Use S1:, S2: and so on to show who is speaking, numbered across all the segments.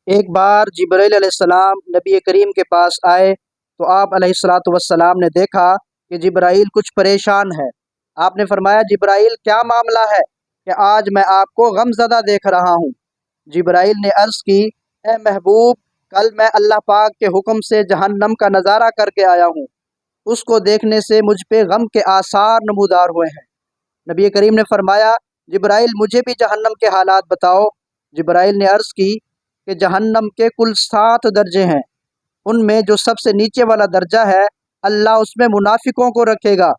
S1: ایک بار جبرائیل علیہ السلام نبی کریم کے پاس آئے تو آپ علیہ الصلاۃ والسلام نے دیکھا کہ جبرائیل کچھ پریشان ہے۔ آپ نے فرمایا جبرائیل کیا معاملہ ہے کہ آج میں آپ کو غم زدہ دیکھ رہا ہوں؟ جبرائیل نے عرض کی اے محبوب، کل میں اللہ پاک کے حکم سے جہنم کا نظارہ کر کے آیا ہوں، اس کو دیکھنے سے مجھ پہ غم کے آثار نمودار ہوئے ہیں۔ نبی کریم نے فرمایا جبرائیل مجھے بھی جہنم کے حالات بتاؤ۔ جبرائیل نے عرض کی کہ جہنم کے کل 7 درجے ہیں، ان میں جو سب سے نیچے والا درجہ ہے اللہ اس میں منافقوں کو رکھے گا،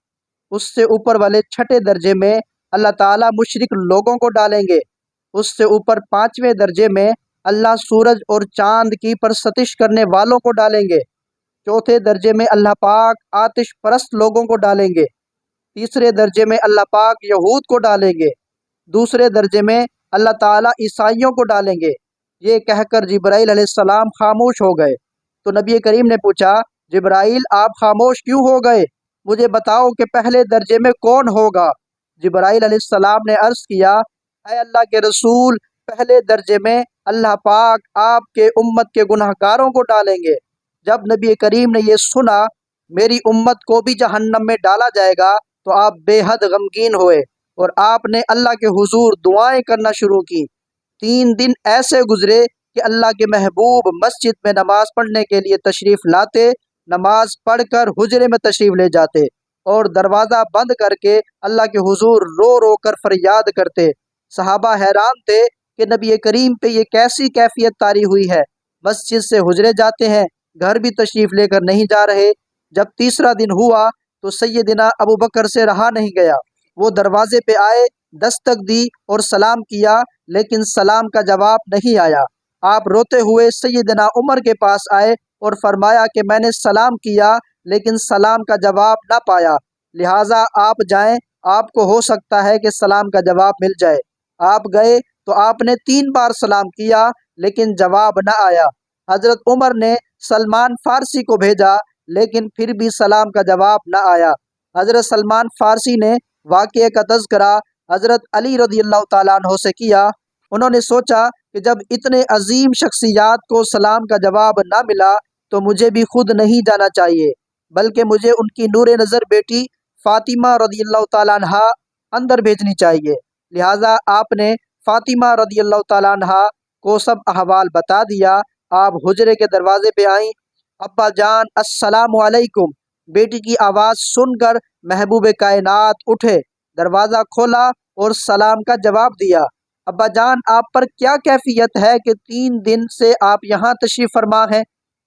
S1: اس سے اوپر والے 6 درجے میں اللہ تعالیٰ مشرک لوگوں کو ڈالیں گے، اس سے اوپر 5ویں درجے میں اللہ سورج اور چاند کی پرستش کرنے والوں کو ڈالیں گے، 4تھے درجے میں اللہ پاک آتش پرست لوگوں کو ڈالیں گے، تیسرے درجے میں اللہ پاک یہود کو ڈالیں گے، دوسرے درجے میں اللہ تعالیٰ عیسائیوں کو ڈالیں گے۔ یہ کہہ کر جبرائیل علیہ السلام خاموش ہو گئے تو نبی کریم نے پوچھا جبرائیل آپ خاموش کیوں ہو گئے؟ مجھے بتاؤ کہ پہلے درجے میں کون ہوگا؟ جبرائیل علیہ السلام نے عرض کیا اے اللہ کے رسول، پہلے درجے میں اللہ پاک آپ کے امت کے گناہ گاروں کو ڈالیں گے۔ جب نبی کریم نے یہ سنا میری امت کو بھی جہنم میں ڈالا جائے گا تو آپ بے حد غمگین ہوئے اور آپ نے اللہ کے حضور دعائیں کرنا شروع کی۔ 3 دن ایسے گزرے کہ اللہ کے محبوب مسجد میں نماز پڑھنے کے لیے تشریف لاتے، نماز پڑھ کر حجرے میں تشریف لے جاتے اور دروازہ بند کر کے اللہ کے حضور رو رو کر فریاد کرتے۔ صحابہ حیران تھے کہ نبی کریم پہ یہ کیسی کیفیت طاری ہوئی ہے، مسجد سے حجرے جاتے ہیں، گھر بھی تشریف لے کر نہیں جا رہے۔ جب تیسرا دن ہوا تو سیدنا ابو بکر سے رہا نہیں گیا، وہ دروازے پہ آئے، دستک دی اور سلام کیا، لیکن سلام کا جواب نہیں آیا۔ آپ روتے ہوئے سیدنا عمر کے پاس آئے اور فرمایا کہ میں نے سلام کیا لیکن سلام کا جواب نہ پایا، لہٰذا آپ جائیں، آپ کو ہو سکتا ہے کہ سلام کا جواب مل جائے۔ آپ گئے تو آپ نے 3 بار سلام کیا لیکن جواب نہ آیا۔ حضرت عمر نے سلمان فارسی کو بھیجا لیکن پھر بھی سلام کا جواب نہ آیا۔ حضرت سلمان فارسی نے واقعے کا تذکرہ حضرت علی رضی اللہ تعالیٰ عنہ سے کیا۔ انہوں نے سوچا کہ جب اتنے عظیم شخصیات کو سلام کا جواب نہ ملا تو مجھے بھی خود نہیں جانا چاہیے، بلکہ مجھے ان کی نور نظر بیٹی فاطمہ رضی اللہ تعالیٰ عنہ اندر بھیجنی چاہیے۔ لہٰذا آپ نے فاطمہ رضی اللہ تعالیٰ عنہ کو سب احوال بتا دیا۔ آپ حجرے کے دروازے پہ آئیں، ابا جان السلام علیکم، بیٹی کی آواز سن کر محبوب کائنات اٹھے، دروازہ کھولا اور سلام کا جواب دیا۔ ابا جان آپ پر کیا کیفیت ہے کہ 3 دن سے آپ یہاں تشریف فرما ہیں؟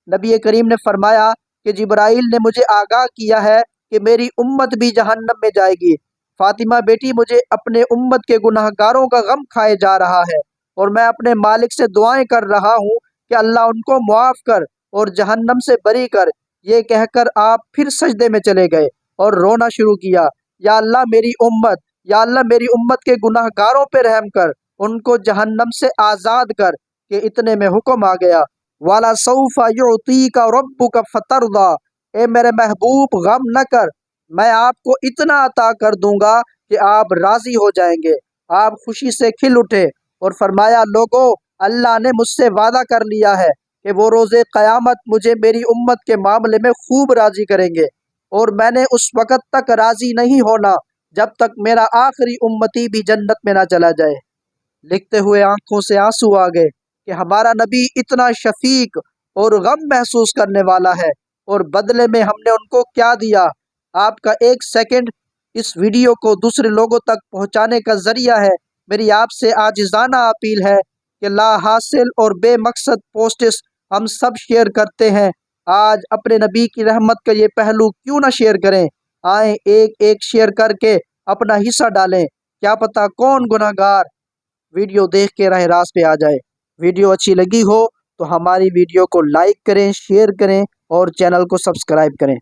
S1: نبی کریم نے فرمایا کہ جبرائیل نے مجھے آگاہ کیا ہے کہ میری امت بھی جہنم میں جائے گی۔ فاطمہ بیٹی مجھے اپنے امت کے گناہ گاروں کا غم کھائے جا رہا ہے اور میں اپنے مالک سے دعائیں کر رہا ہوں کہ اللہ ان کو معاف کر اور جہنم سے بری کر۔ یہ کہہ کر آپ پھر سجدے میں چلے گئے اور رونا شروع کیا، یا اللہ میری امت، یا اللہ میری امت کے گناہ گاروں پہ رحم کر، ان کو جہنم سے آزاد کر۔ کہ اتنے میں حکم آ گیا وَلَسَوْفَ يُعْطِيكَ رَبُّكَ فَتَرْضَىٰ، اے میرے محبوب غم نہ کر، میں آپ کو اتنا عطا کر دوں گا کہ آپ راضی ہو جائیں گے۔ آپ خوشی سے کھل اٹھے اور فرمایا لوگو، اللہ نے مجھ سے وعدہ کر لیا ہے کہ وہ روز قیامت مجھے میری امت کے معاملے میں خوب راضی کریں گے، اور میں نے اس وقت تک راضی نہیں ہونا جب تک میرا آخری امتی بھی جنت میں نہ چلا جائے۔ لکھتے ہوئے آنکھوں سے آنسو آ گئے کہ ہمارا نبی اتنا شفیق اور غم محسوس کرنے والا ہے، اور بدلے میں ہم نے ان کو کیا دیا۔ آپ کا 1 سیکنڈ اس ویڈیو کو دوسرے لوگوں تک پہنچانے کا ذریعہ ہے۔ میری آپ سے عاجزانہ اپیل ہے کہ لا حاصل اور بے مقصد پوسٹس ہم سب شیئر کرتے ہیں، آج اپنے نبی کی رحمت کا یہ پہلو کیوں نہ شیئر کریں؟ آئیں ایک شیئر کر کے اپنا حصہ ڈالیں، کیا پتہ کون گناہ گار ویڈیو دیکھ کے راہ راست پہ آ جائے۔ ویڈیو اچھی لگی ہو تو ہماری ویڈیو کو لائک کریں، شیئر کریں اور چینل کو سبسکرائب کریں۔